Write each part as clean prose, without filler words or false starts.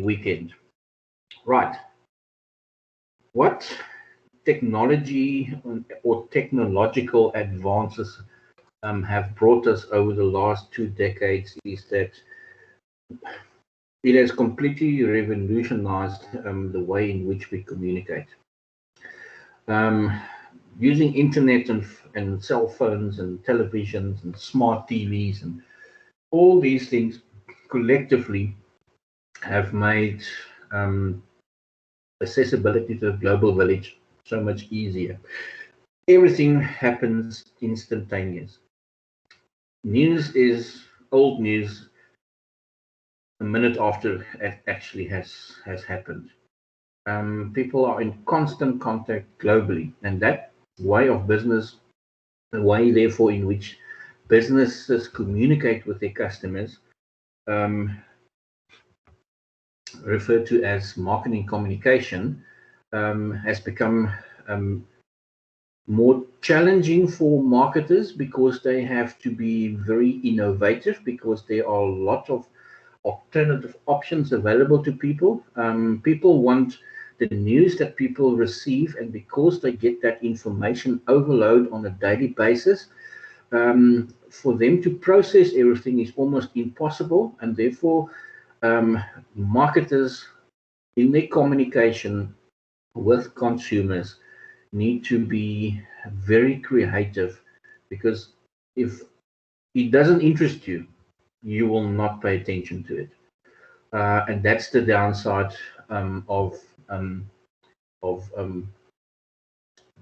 weekend. Right. What technology or technological advances have brought us over the last 2 decades is that it has completely revolutionized the way in which we communicate. Um, Using internet and cell phones and televisions and smart TVs and all these things collectively have made um, accessibility to the global village so much easier. Everything happens instantaneous. News is old news a minute after it actually has happened. People are in constant contact globally, and that way of business, the way therefore in which businesses communicate with their customers, um, referred to as marketing communication, has become more challenging for marketers because they have to be very innovative because there are a lot of alternative options available to people. People want the news that people receive, and because they get that information overload on a daily basis, for them to process everything is almost impossible, and therefore marketers in their communication with consumers need to be very creative, because if it doesn't interest you, you will not pay attention to it. And that's the downside of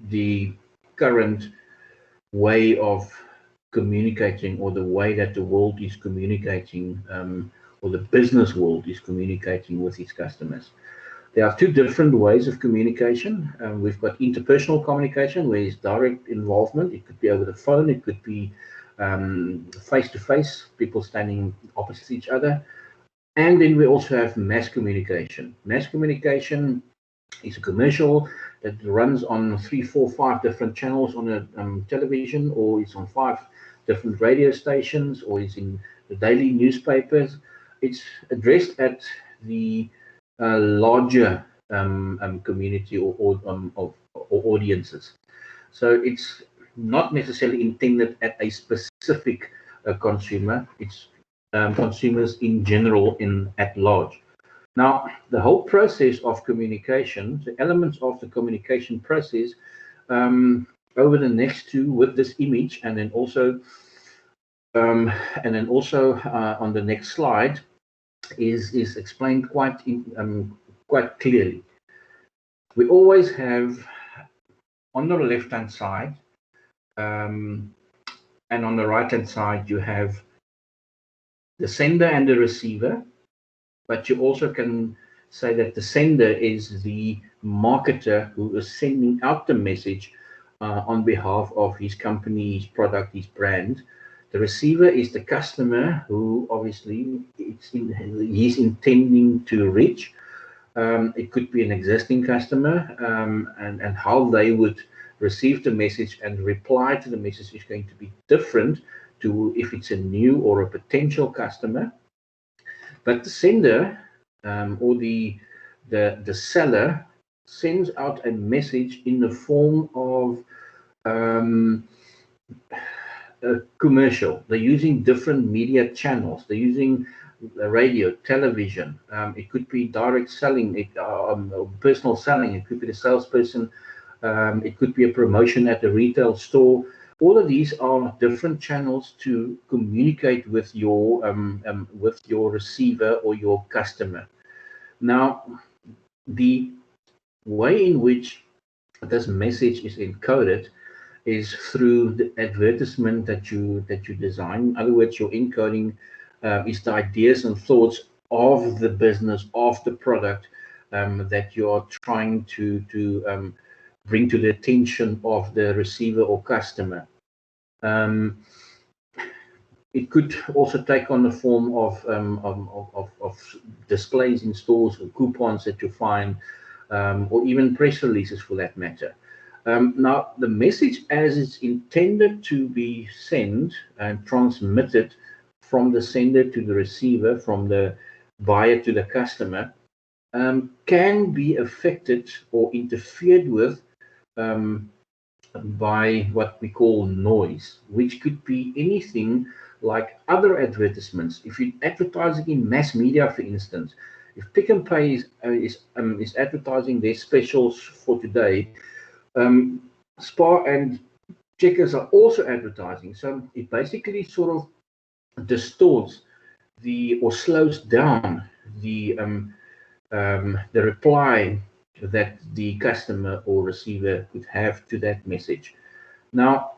the current way of communicating, or the way that the world is communicating, or the business world is communicating with its customers. There are two different ways of communication. We've got interpersonal communication, where it's direct involvement. It could be over the phone, it could be face to face, people standing opposite each other. And then we also have mass communication. Mass communication is a commercial that runs on 3, 4, 5 different channels on a television, or it's on 5 different radio stations, or it's in the daily newspapers. It's addressed at the larger community or audiences. So it's not necessarily intended at a specific consumer. It's consumers in general, in at large. Now, the whole process of communication, the elements of the communication process, over the next two with this image, and then also on the next slide, is explained quite clearly. We always have on the left hand side, and on the right hand side, you have the sender and the receiver, but you also can say that the sender is the marketer who is sending out the message on behalf of his company, his product, his brand. The receiver is the customer who obviously he's intending to reach. It could be an existing customer, and how they would receive the message and reply to the message is going to be different to if it's a new or a potential customer. But the sender or the seller sends out a message in the form of a commercial. They're using different media channels. They're using radio, television. It could be direct selling, personal selling. It could be the salesperson. It could be a promotion at the retail store. All of these are different channels to communicate with your receiver or your customer. Now, the way in which this message is encoded is through the advertisement that you design. In other words, your encoding is the ideas and thoughts of the business, of the product that you are trying to bring to the attention of the receiver or customer. It could also take on the form of displays in stores, or coupons that you find, or even press releases for that matter. Now, the message as it's intended to be sent and transmitted from the sender to the receiver, from the buyer to the customer can be affected or interfered with um, by what we call noise, which could be anything like other advertisements. If you're advertising in mass media, for instance, if Pick and Pay is advertising their specials for today, Spar and Checkers are also advertising. So it basically sort of distorts or slows down the reply that the customer or receiver could have to that message. Now,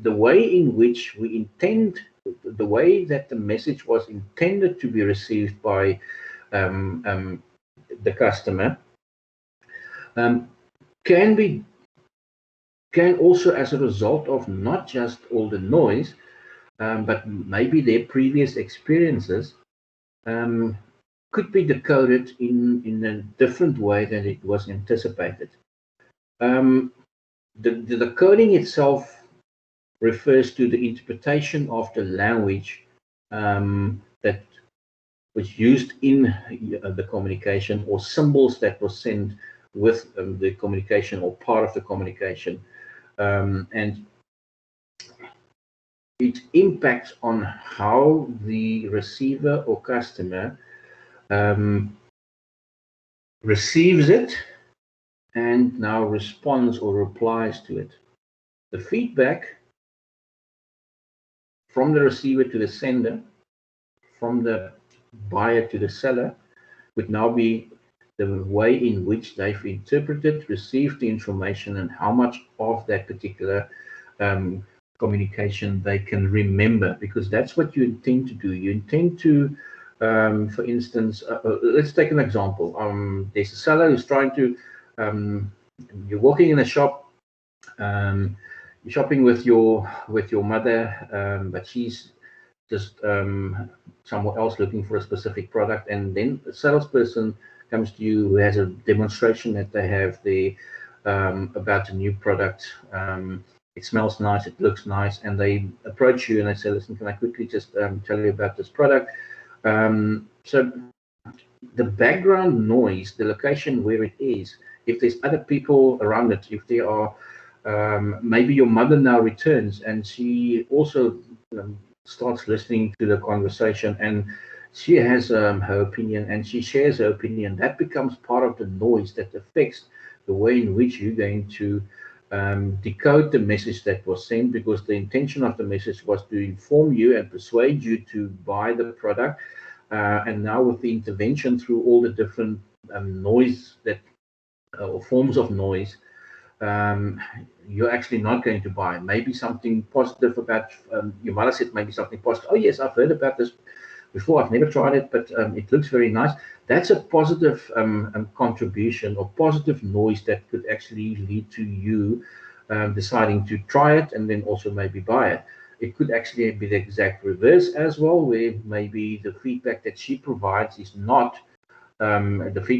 the way in which the way that the message was intended to be received by um, um, the customer um, can be can also, as a result of not just all the noise, but maybe their previous experiences, um, could be decoded in a different way than it was anticipated. Um, the coding itself refers to the interpretation of the language that was used in the communication, or symbols that were sent with the communication or part of the communication. And it impacts on how the receiver or customer um, receives it and now responds or replies to it. The feedback from the receiver to the sender, from the buyer to the seller, would now be the way in which they've interpreted, received the information, and how much of that particular communication they can remember, because that's what you intend to do. You intend to, for instance, let's take an example. There's a seller who's trying to, you're walking in a shop, you're shopping with your mother, but she's just somewhere else looking for a specific product, and then a salesperson comes to you who has a demonstration that they have the about a new product. It smells nice, it looks nice, and they approach you and they say, listen, can I quickly just tell you about this product? So the background noise, the location where it is, if there's other people around it, if there are maybe your mother now returns and she also starts listening to the conversation, and she has her opinion and she shares her opinion, that becomes part of the noise that affects the way in which you're going to decode the message that was sent, because the intention of the message was to inform you and persuade you to buy the product. And now with the intervention through all the different noise that or forms of noise, you're actually not going to buy. Maybe something positive about your mother said, maybe something positive. Oh yes, I've heard about this before. I've never tried it, but it looks very nice. That's a positive contribution or positive noise that could actually lead to you deciding to try it and then also maybe buy it. It could actually be the exact reverse as well, where maybe the feedback that she provides is not actually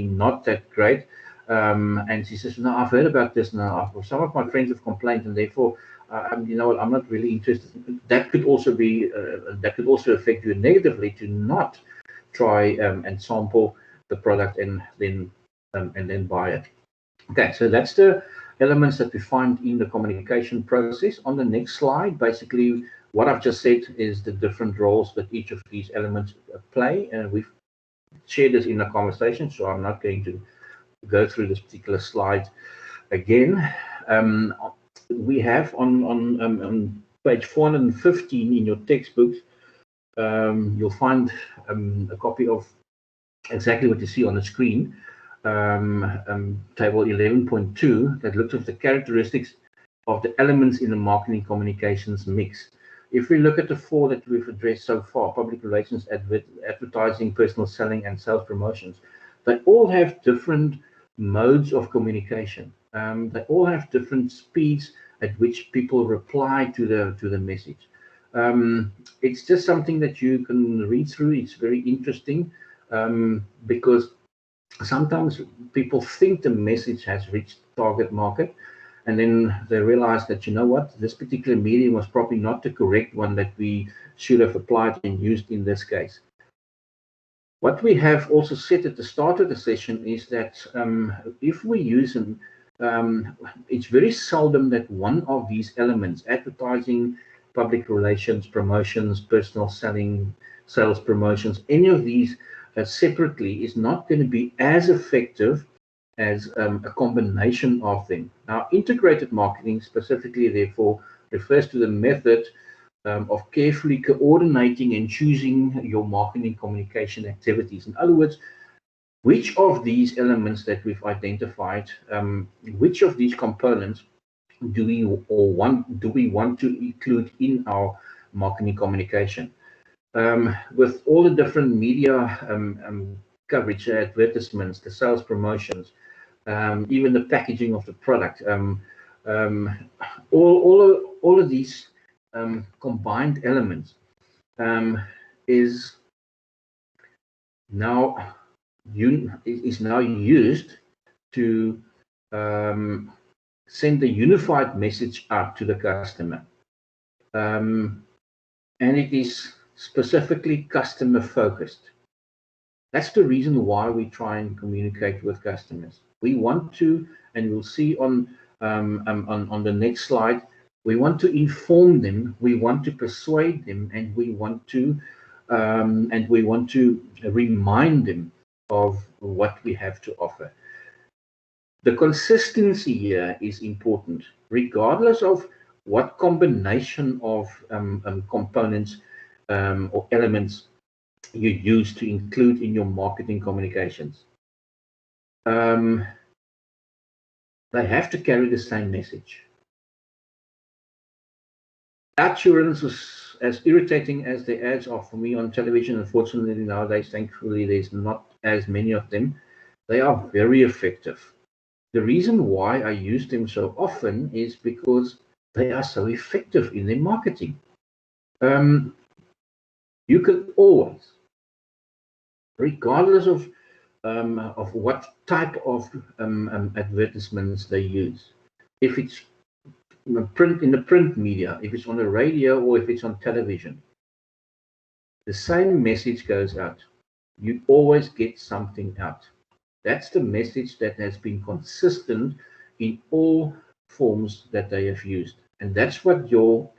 not that great. And she says, no, I've heard about this now. Some of my friends have complained, and therefore, you know what, I'm not really interested. That could also be, that could also affect you negatively to not try and sample the product and then buy it. Okay, so that's the elements that we find in the communication process. On the next slide, basically, what I've just said is the different roles that each of these elements play, and we've shared this in the conversation, so I'm not going to go through this particular slide again. We have on page 415 in your textbooks, you'll find a copy of exactly what you see on the screen, table 11.2, that looks at the characteristics of the elements in the marketing communications mix. If we look at the four that we've addressed so far, public relations, advertising, personal selling, and sales promotions, they all have different modes of communication. They all have different speeds at which people reply to the message. It's just something that you can read through. It's very interesting because sometimes people think the message has reached target market, and then they realize that, you know what, this particular medium was probably not the correct one that we should have applied and used in this case. What we have also said at the start of the session is that if we use it's very seldom that one of these elements, advertising, public relations, promotions, personal selling, sales promotions, any of these separately is not going to be as effective as a combination of them. Now, integrated marketing specifically, therefore, refers to the method of carefully coordinating and choosing your marketing communication activities. In other words, which of these elements that we've identified, which of these components do we want to include in our marketing communication? With all the different media coverage, advertisements, the sales promotions, even the packaging of the product, all of these combined elements is now used to send a unified message out to the customer, and it is specifically customer focused. That's the reason why we try and communicate with customers. We want to, and we'll see on the next slide, we want to inform them, we want to persuade them, and we want to remind them of what we have to offer. The consistency here is important, regardless of what combination of components or elements you use to include in your marketing communications. They have to carry the same message. Assurance was as irritating as the ads are for me on television. Unfortunately, nowadays, thankfully, there's not as many of them. They are very effective. The reason why I use them so often is because they are so effective in their marketing. You can always, regardless of what type of advertisements they use, if it's in the print media, if it's on the radio, or if it's on television, the same message goes out. You always get something out. That's the message that has been consistent in all forms that they have used. And that's what your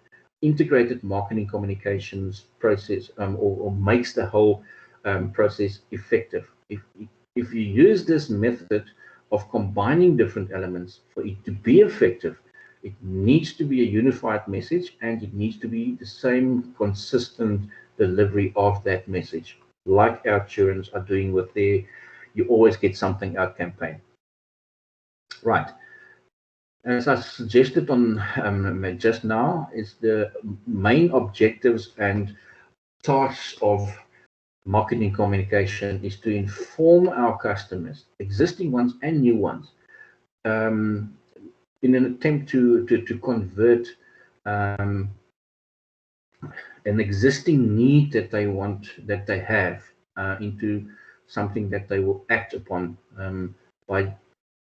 integrated marketing communications process or makes the whole process effective. If you use this method of combining different elements for it to be effective, it needs to be a unified message, and it needs to be the same consistent delivery of that message, like Outsurance are doing with their "You Always Get Something Out" campaign. Right. As I suggested on just now, is the main objectives and tasks of marketing communication is to inform our customers, existing ones and new ones, in an attempt to convert an existing need that they have into something that they will act upon by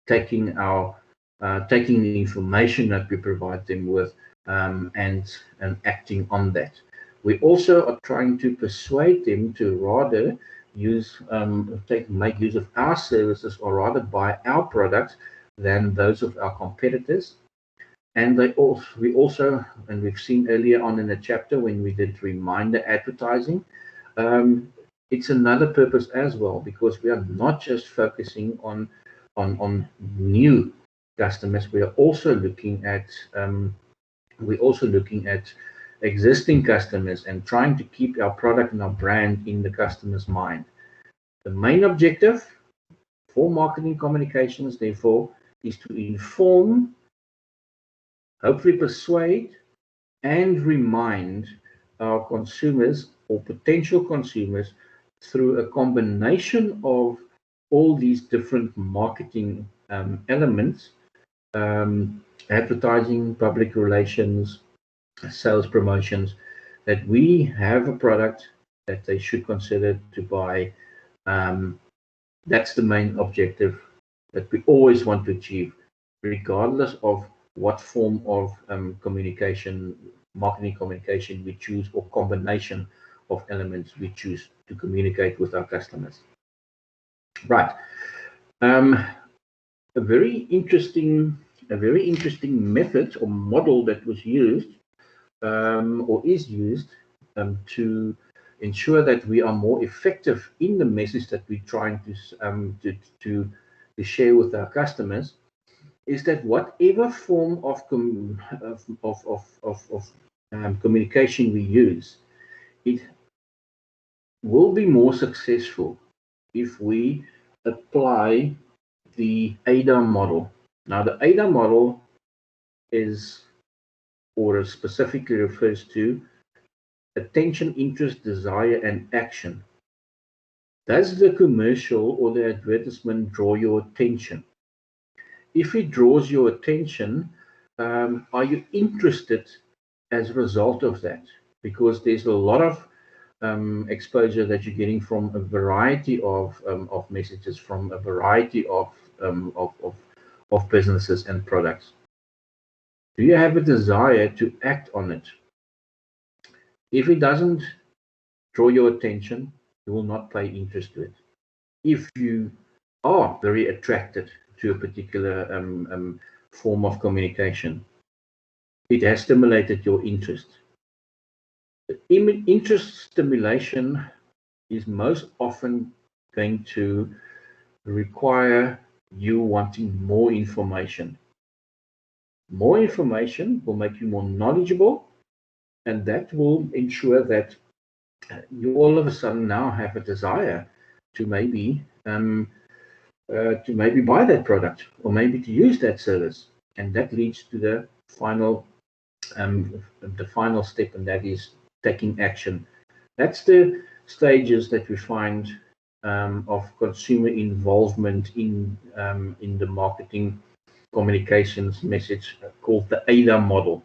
taking the information that we provide them with and acting on that. We also are trying to persuade them to rather make use of our services, or rather buy our products, than those of our competitors. And we also, and we've seen earlier on in the chapter when we did reminder advertising, it's another purpose as well, because we are not just focusing on new customers. We are also looking at existing customers and trying to keep our product and our brand in the customer's mind. The main objective for marketing communications, therefore, is to inform, hopefully persuade, and remind our consumers or potential consumers through a combination of all these different marketing elements, advertising, public relations, sales promotions, that we have a product that they should consider to buy. That's the main objective that we always want to achieve, regardless of what form of marketing communication we choose, or combination of elements we choose to communicate with our customers. Right. A very interesting method or model that was used or is used to ensure that we are more effective in the message that we're trying to share with our customers is that whatever form of communication we use, it will be more successful if we apply the AIDA model. Now, the AIDA model is, or specifically refers to attention, interest, desire, and action. Does the commercial or the advertisement draw your attention? If it draws your attention, are you interested as a result of that? Because there's a lot of exposure that you're getting from a variety of messages from a variety of businesses and products. Do you have a desire to act on it? If it doesn't draw your attention, you will not pay interest to it. If you are very attracted to a particular form of communication, it has stimulated your interest. Interest stimulation is most often going to require you wanting more information. More information will make you more knowledgeable, and that will ensure that you all of a sudden now have a desire to maybe buy that product or maybe to use that service, and that leads to the final step, and that is taking action. That's the stages that we find of consumer involvement in the marketing communications message called the AIDA model.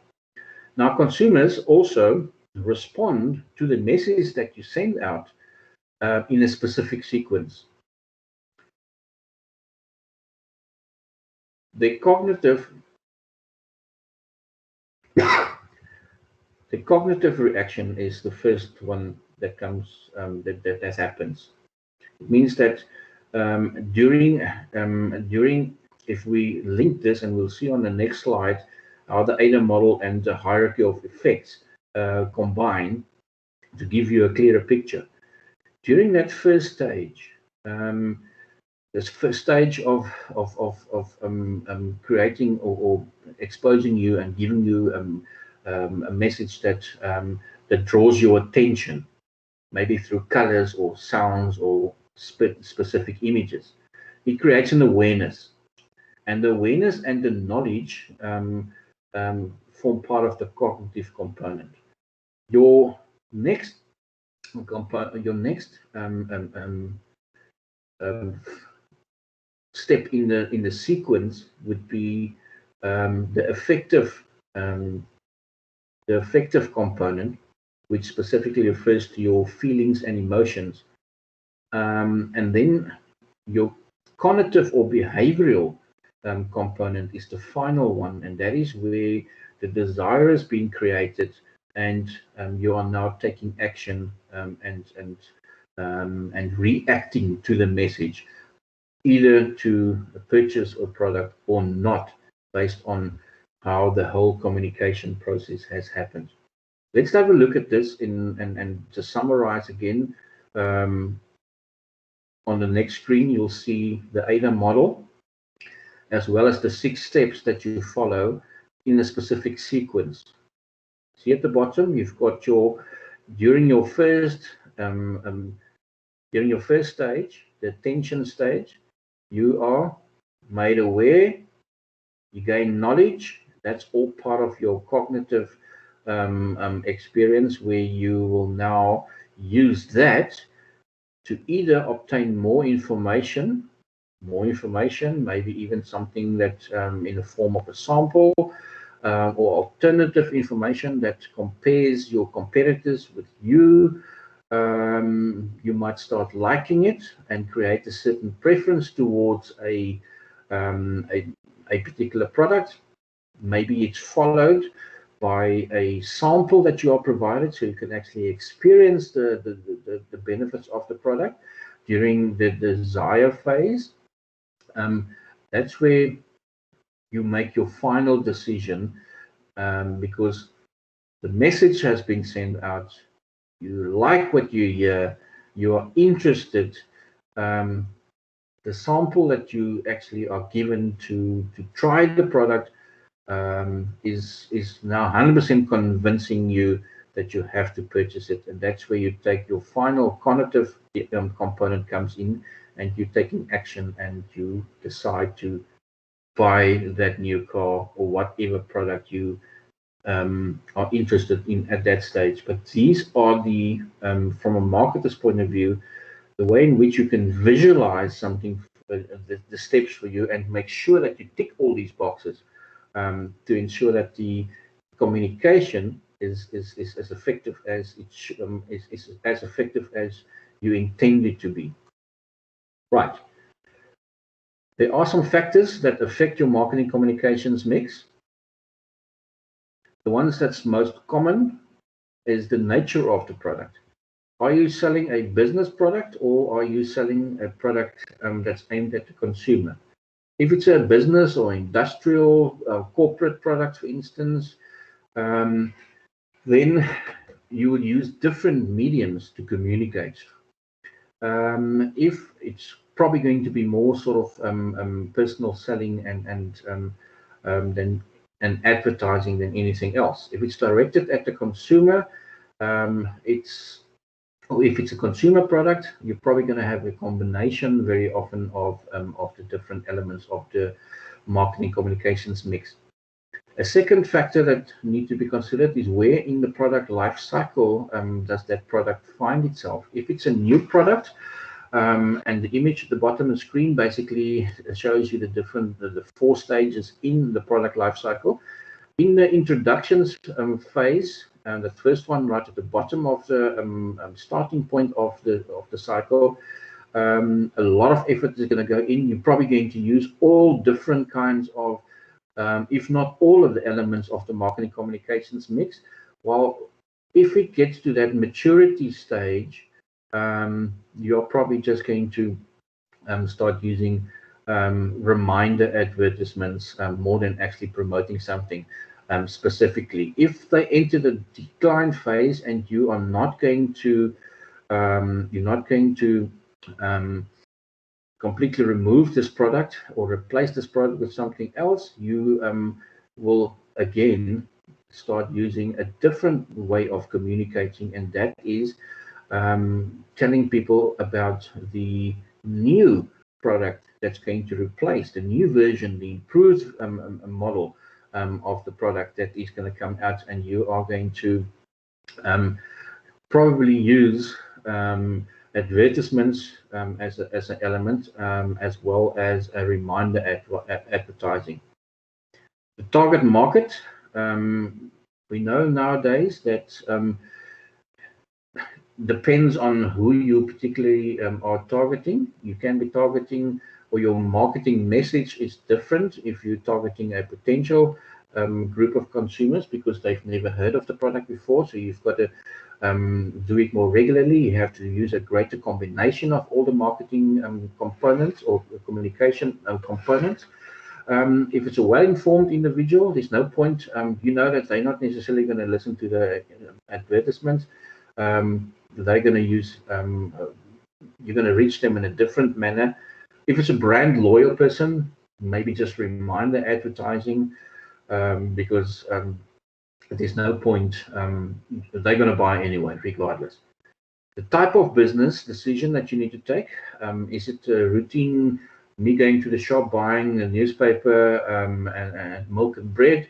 Now, consumers also respond to the message that you send out in a specific sequence. The cognitive reaction is the first one that comes that happens. It means that during if we link this, and we'll see on the next slide how the AIDA model and the hierarchy of effects combine to give you a clearer picture. During that first stage, this first stage of creating or exposing you and giving you a message that draws your attention, maybe through colors or sounds or specific images, it creates an awareness. And the awareness and the knowledge form part of the cognitive component. Your next step in the sequence would be the affective component, which specifically refers to your feelings and emotions, and then your cognitive or behavioral component is the final one, and that is where the desire has been created, and you are now taking action and reacting to the message, either to purchase a product or not, based on how the whole communication process has happened. Let's have a look at this and to summarize again. On the next screen, you'll see the AIDA model, as well as the 6 steps that you follow in a specific sequence. See at the bottom, you've got during your first stage, the attention stage, you are made aware, you gain knowledge. That's all part of your cognitive experience, where you will now use that to either obtain more information, maybe even something that in the form of a sample, or alternative information that compares your competitors with you. You might start liking it and create a certain preference towards a particular product. Maybe it's followed by a sample that you are provided, so you can actually experience the benefits of the product during the desire phase. That's where you make your final decision, because the message has been sent out, you like what you hear, you are interested. The sample that you actually are given to try the product is now 100% convincing you that you have to purchase it, and that's where you take your final cognitive component comes in, and you're taking action and you decide to buy that new car or whatever product you are interested in at that stage. But these are the from a marketer's point of view, the way in which you can visualize something, the steps for you, and make sure that you tick all these boxes to ensure that the communication is as effective as is as effective as you intend it to be. Right. There are some factors that affect your marketing communications mix. The ones that's most common is the nature of the product. Are you selling a business product, or are you selling a product that's aimed at the consumer? If it's a business or industrial corporate product, for instance, then you would use different mediums to communicate. If it's probably going to be more sort of personal selling and advertising than anything else. If it's directed at the consumer, if it's a consumer product, you're probably going to have a combination very often of the different elements of the marketing communications mix. A second factor that needs to be considered is where in the product life cycle does that product find itself. If it's a new product, and the image at the bottom of the screen basically shows you the 4 stages in the product life cycle. In the introductions phase, and the first one right at the bottom of the starting point of the cycle, a lot of effort is going to go in. You're probably going to use all different kinds of, if not all of the elements of the marketing communications mix. While if it gets to that maturity stage, you're probably just going to start using reminder advertisements more than actually promoting something specifically. If they enter the decline phase and you are not going to completely remove this product or replace this product with something else, you will again start using a different way of communicating, and that is telling people about the new product that's going to replace the new version, the improved model of the product that is going to come out, and you are going to probably use advertisements as an element, as well as a reminder advertising. The target market, we know nowadays that depends on who you particularly are targeting. You can be targeting, or your marketing message is different if you're targeting a potential group of consumers because they've never heard of the product before. So you've got to do it more regularly. You have to use a greater combination of all the marketing components or communication components. If it's a well-informed individual, there's no point. You know that they're not necessarily going to listen to the advertisements. They're going to use, you're going to reach them in a different manner. If it's a brand loyal person, maybe just remind the advertising, because there's no point. They're going to buy anyway, regardless. The type of business decision that you need to take, is it a routine, me going to the shop, buying a newspaper and milk and bread?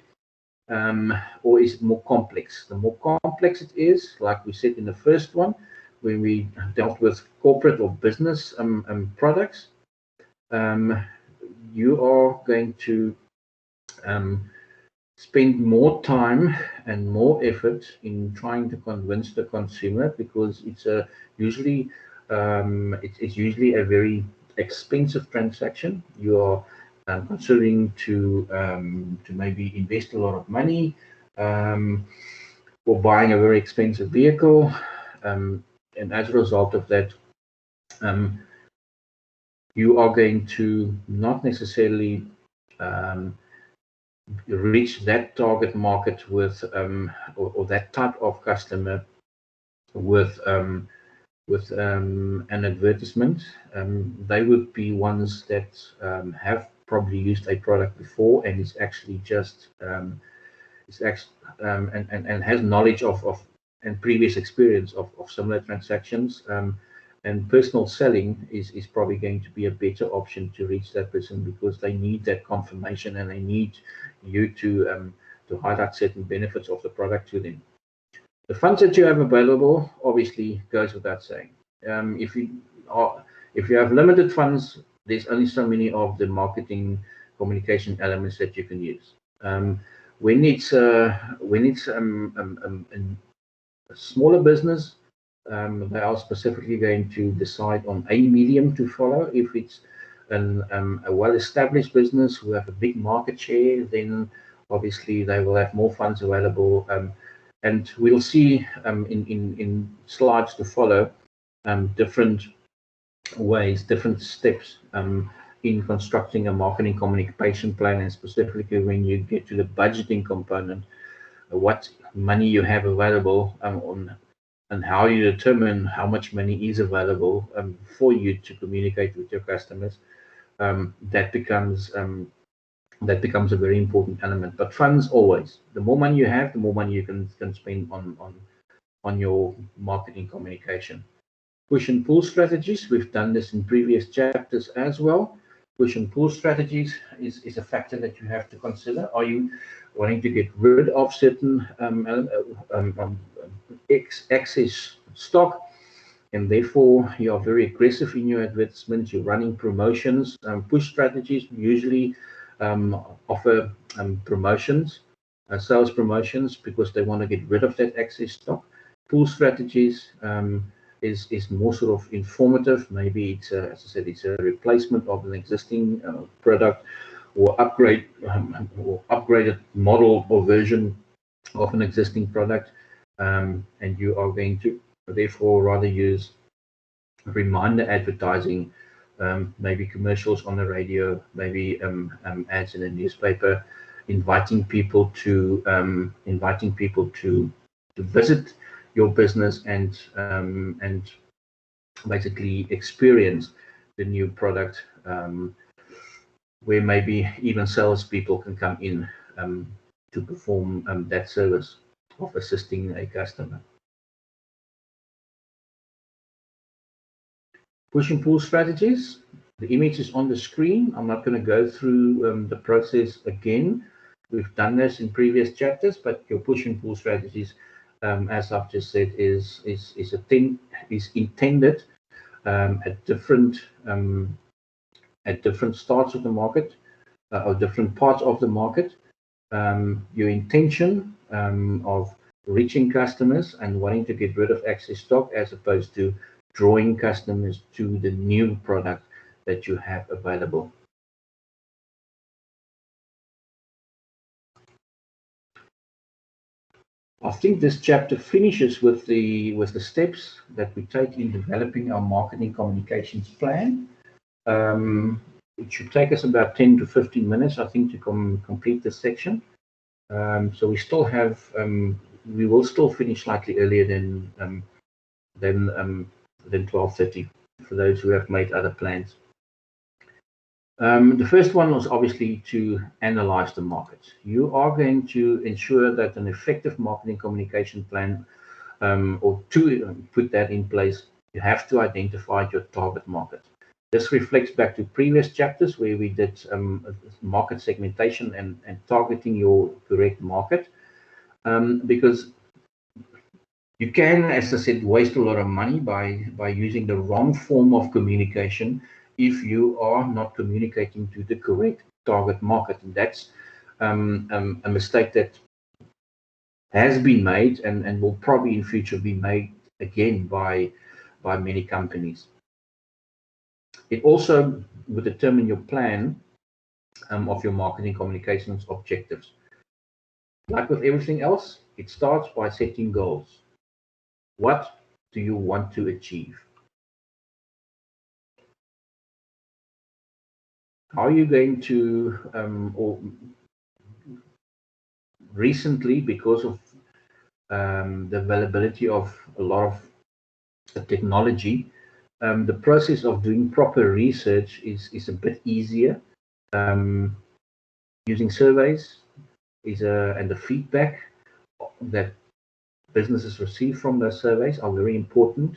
Or is it more complex? The more complex it is, like we said in the first one, when we dealt with corporate or business products, you are going to spend more time and more effort in trying to convince the consumer, because it's usually a very expensive transaction. You are considering to maybe invest a lot of money um, or buying a very expensive vehicle. And as a result of that, um, you are going to not necessarily um, reach that target market with or that type of customer with an advertisement. They would be ones that have probably used a product before and is actually just is actually and has knowledge of and previous experience of similar transactions. And personal selling is probably going to be a better option to reach that person because they need that confirmation and they need you to highlight certain benefits of the product to them. The funds that you have available obviously goes without saying. If you are if you have limited funds, there's only so many of the marketing communication elements that you can use. When it's a smaller business, they are specifically going to decide on a medium to follow. If it's a well-established business who have a big market share, then obviously they will have more funds available. And we'll see in slides to follow different ways, different steps in constructing a marketing communication plan, and specifically when you get to the budgeting component, what money you have available on and how you determine how much money is available for you to communicate with your customers. That becomes a very important element. But funds always. The more money you have, the more money you can spend on your marketing communication. Push and pull strategies. We've done this in previous chapters as well. Push and pull strategies is a factor that you have to consider. Are you wanting to get rid of certain excess stock, and therefore you are very aggressive in your advertisements, you're running promotions? Push strategies usually offer promotions, sales promotions, because they want to get rid of that excess stock. Pull strategies is more sort of informative. Maybe it's as I said, it's a replacement of an existing product, or upgraded model or version of an existing product, and you are going to therefore rather use reminder advertising, maybe commercials on the radio, maybe ads in a newspaper, inviting people to visit your business and basically experience the new product, where maybe even salespeople can come in to perform that service of assisting a customer. Push and pull strategies. The image is on the screen. I'm not going to go through the process again. We've done this in previous chapters, but your push and pull strategies, as I've just said, is intended at different starts of the market, or different parts of the market. Your intention of reaching customers and wanting to get rid of excess stock, as opposed to drawing customers to the new product that you have available. I think this chapter finishes with the steps that we take in developing our marketing communications plan. It should take us about 10 to 15 minutes, I think, to complete this section. So we will still finish slightly earlier than 12:30 for those who have made other plans. The first one was obviously to analyze the market. You are going to ensure that an effective marketing communication plan, or to put that in place, you have to identify your target market. This reflects back to previous chapters where we did market segmentation and targeting your correct market, because you can, as I said, waste a lot of money by using the wrong form of communication if you are not communicating to the correct target market. And that's a mistake that has been made and will probably in future be made again by many companies. It also will determine your plan of your marketing communications objectives. Like with everything else, it starts by setting goals. What do you want to achieve? How are you going to, or recently, because of the availability of a lot of the technology, the process of doing proper research is a bit easier. Um, Using surveys and the feedback that businesses receive from those surveys are very important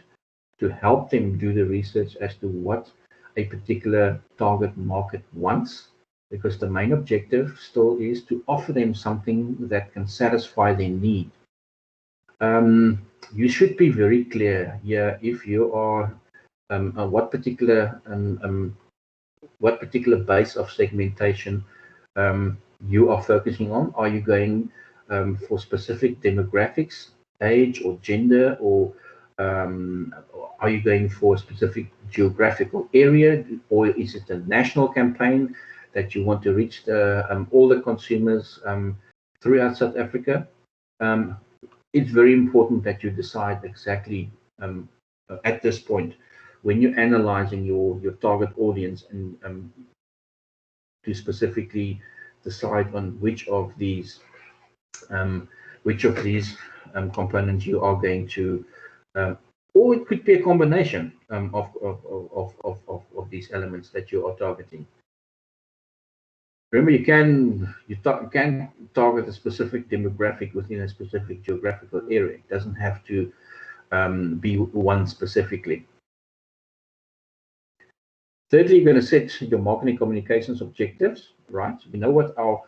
to help them do the research as to what a particular target market wants, because the main objective still is to offer them something that can satisfy their need. You should be very clear here if you are what particular base of segmentation you are focusing on. Are you going for specific demographics, age or gender, or are you going for a specific geographical area, or is it a national campaign that you want to reach all the consumers throughout South Africa? Um, it's very important that you decide exactly at this point when you're analyzing your target audience and to specifically decide on um, which of these components you are going to, or it could be a combination of these elements that you are targeting. Remember, you can target a specific demographic within a specific geographical area. It doesn't have to be one specifically. Thirdly, you're going to set your marketing communications objectives, right? We know what our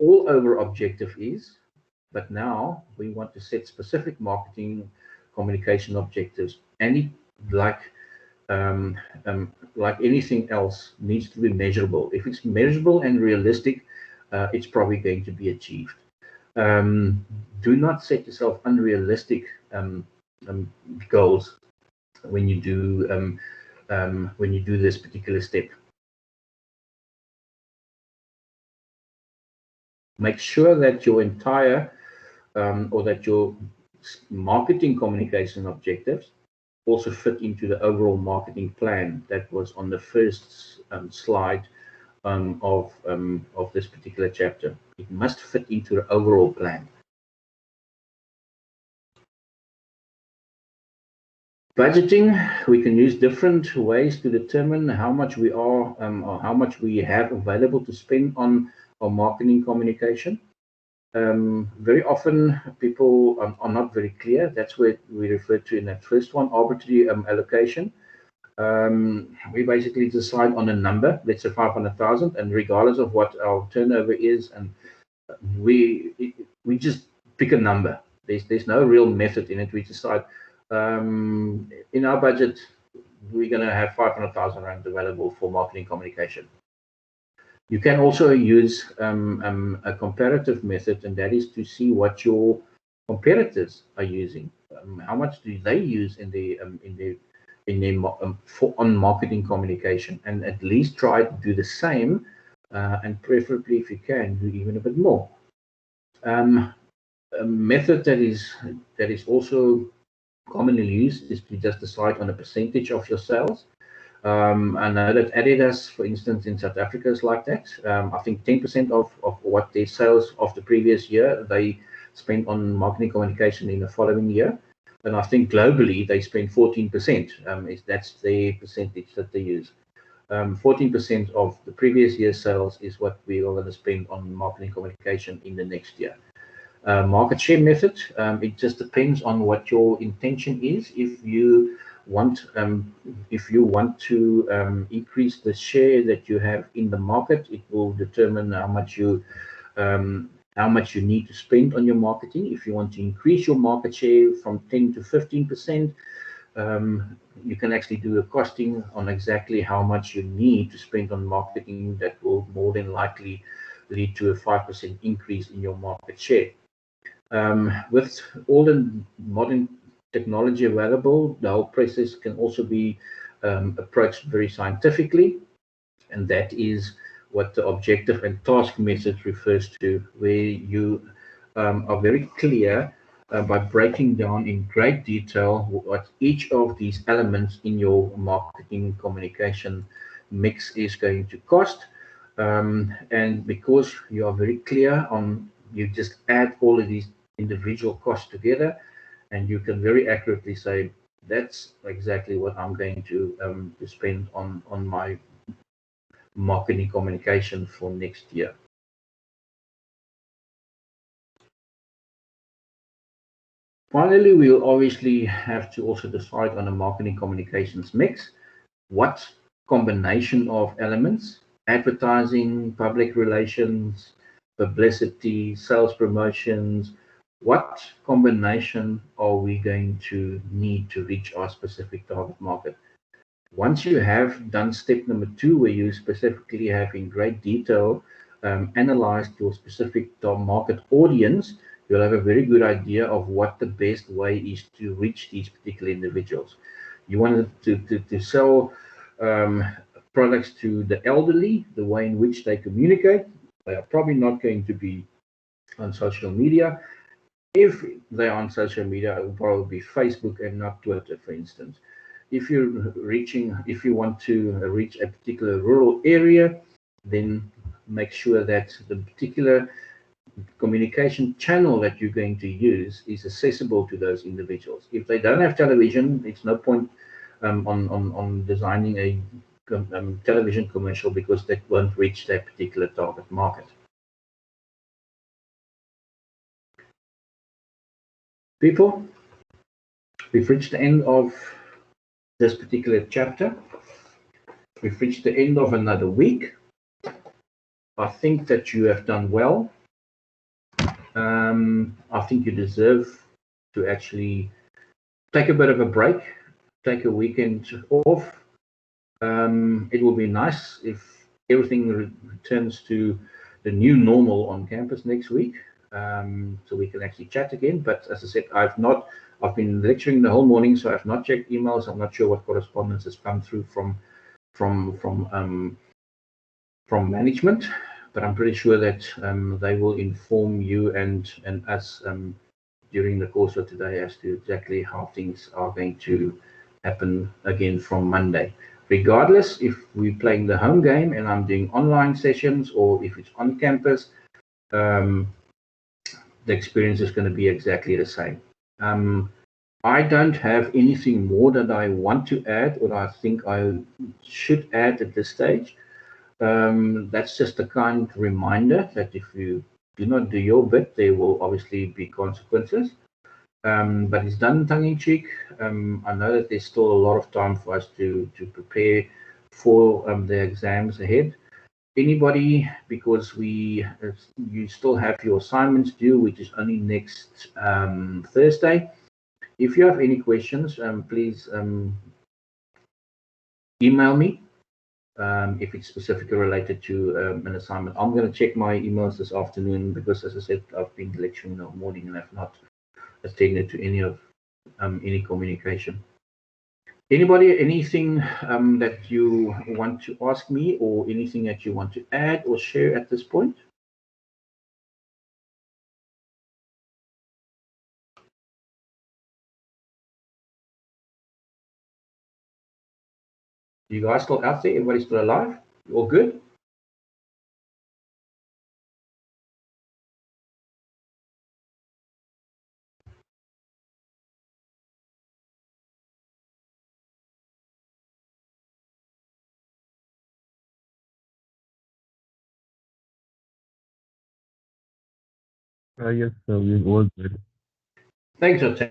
all over objective is, but now we want to set specific marketing communication objectives. And it, like like anything else, needs to be measurable. If it's measurable and realistic, it's probably going to be achieved. Do not set yourself unrealistic um, goals when you do this particular step. Make sure that your entire or that your marketing communication objectives also fit into the overall marketing plan that was on the first slide of this particular chapter. It must fit into the overall plan. Budgeting, we can use different ways to determine how much we are or how much we have available to spend on our marketing communication. Very often people are not very clear. That's what we referred to in that first one, arbitrary allocation. We basically decide on a number, let's say 500,000, and regardless of what our turnover is, and we just pick a number. There's no real method in it. We decide in our budget we're going to have 500,000 rand available for marketing communication. You can also use a comparative method, and that is to see what your competitors are using. How much do they use in their for on marketing communication, and at least try to do the same, and preferably, if you can, do even a bit more. A method that is also commonly used is to just decide on a percentage of your sales. I know that Adidas, for instance, in South Africa is like that. I think 10% of what their sales of the previous year they spent on marketing communication in the following year. And I think globally they spend 14%. That's the percentage that they use. 14% of the previous year's sales is what we are going to spend on marketing communication in the next year. Market share method, it just depends on what your intention is. If you want to increase the share that you have in the market, it will determine how much you need to spend on your marketing. If you want to increase your market share from 10 to 15%, you can actually do a costing on exactly how much you need to spend on marketing. That will more than likely lead to a 5% increase in your market share. With all the modern technology available, the whole process can also be approached very scientifically, and that is what the objective and task method refers to, where you are very clear by breaking down in great detail what each of these elements in your marketing communication mix is going to cost. And because you are very clear on, you just add all of these individual costs together, and you can very accurately say, that's exactly what I'm going to spend on my marketing communication for next year. Finally, we'll obviously have to also decide on a marketing communications mix. What combination of elements, advertising, public relations, publicity, sales promotions, what combination are we going to need to reach our specific target market? Once you have done step number 2, where you specifically have in great detail analyzed your specific market audience, you'll have a very good idea of what the best way is to reach these particular individuals. You want to sell products to the elderly, the way in which they communicate. They are probably not going to be on social media. If they're on social media, it will probably be Facebook and not Twitter, for instance. If you want to reach a particular rural area, then make sure that the particular communication channel that you're going to use is accessible to those individuals. If they don't have television, it's no point on designing a television commercial, because that won't reach that particular target market. People, we've reached the end of this particular chapter. We've reached the end of another week. I think that you have done well. I think you deserve to actually take a bit of a break, take a weekend off. It will be nice if everything returns to the new normal on campus next week, so we can actually chat again. But as I said, I've been lecturing the whole morning, so I've not checked emails. I'm not sure what correspondence has come through from management, but I'm pretty sure that they will inform you and us during the course of today as to exactly how things are going to happen again from Monday. Regardless if we're playing the home game and I'm doing online sessions, or if it's on campus, the experience is going to be exactly the same. I don't have anything more that I want to add, or I think I should add at this stage. That's just a kind reminder that if you do not do your bit, there will obviously be consequences. But it's done tongue in cheek. I know that there's still a lot of time for us to prepare for the exams ahead. Anybody, because you still have your assignments due, which is only next Thursday. If you have any questions, please email me. If it's specifically related to an assignment, I'm going to check my emails this afternoon, because, as I said, I've been lecturing the morning and I've not attended to any communication. Anybody, anything that you want to ask me, or anything that you want to add or share at this point? You guys still out there? Everybody still alive? You all good? Yes, sir, we're all good. Thanks,